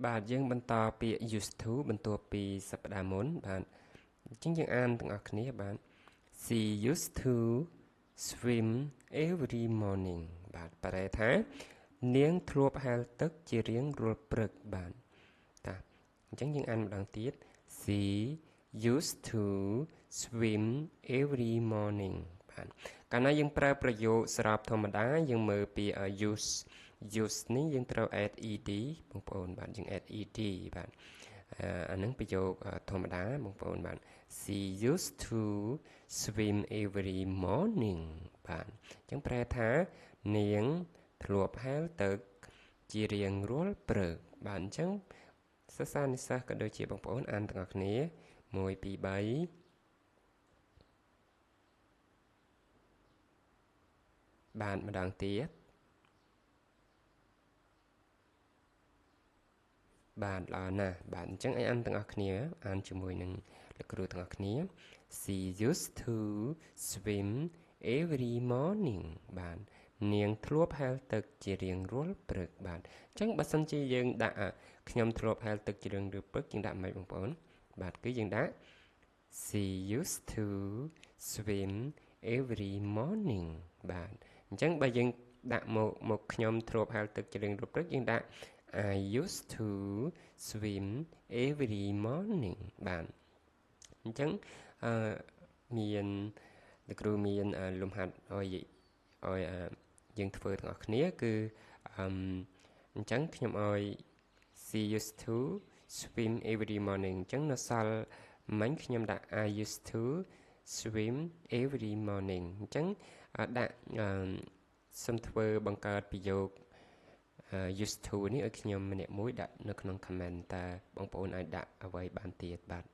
បាទយើងបន្តពាក្យ used to បន្ទាប់ពីសប្តាហ៍មុនបាទអញ្ចឹងយើងអានទាំងអស់គ្នាបាទ She used to swim every morning បាទប្រែថានាងធ្លាប់ហែលទឹកជារៀងរាល់ព្រឹកបាទតាអញ្ចឹងយើងអានម្ដងទៀត She used to swim every morning បាទកាលណាយើងប្រើប្រយោគស្របធម្មតាយើងមើលពី use នេះយើងត្រូវ add ed បងប្អូនបាទយើង add ed បាទអានឹងប្រយោគធម្មតាបងប្អូនបាទ She used to swim every morning បាទអញ្ចឹងប្រែថានាងធ្លាប់ហែលទឹកជារៀងរាល់ព្រឹកបាទអញ្ចឹងសិស្សានុសិស្សក៏ដូចជាបងប្អូនអានទាំងអស់គ្នា1 2 3បាទម្ដងទៀតបាទល្អណាស់បាទអញ្ចឹងឲ្យអានទាំងអស់គ្នាអានជាមួយនឹងលោកគ្រូទាំងអស់គ្នា She used to swim every morning បាទនាងធ្លាប់ហែលទឹកជារៀងរាល់ព្រឹកបាទអញ្ចឹងបើសិនជាយើងដាក់ខ្ញុំធ្លាប់ហែលទឹកជារៀងរាល់ព្រឹកយើងដាក់មិនបងប្អូនបាទគឺយើងដាក់ She used to swim every morning បាទអញ្ចឹងបើយើងដាក់មកខ្ញុំធ្លាប់ហែលទឹកជារៀងរាល់ព្រឹកយើងដាក់ I used to swim every morning បាទអញ្ចឹងមានលោកគ្រូមានលំហាត់ឲ្យយើងធ្វើទាំងអស់គ្នាគឺអញ្ចឹងខ្ញុំឲ្យ She used to swim every morning អញ្ចឹងនៅសល់មិញខ្ញុំដាក់ I used to swim every morning អញ្ចឹងដាក់សូមធ្វើបង្កើតប្រយោគused to នេះឲ្យខ្ញុំម្នាក់មួយដាក់នៅក្នុង comment តើបងប្អូនអាចដាក់អ្វីបានទៀតបាទ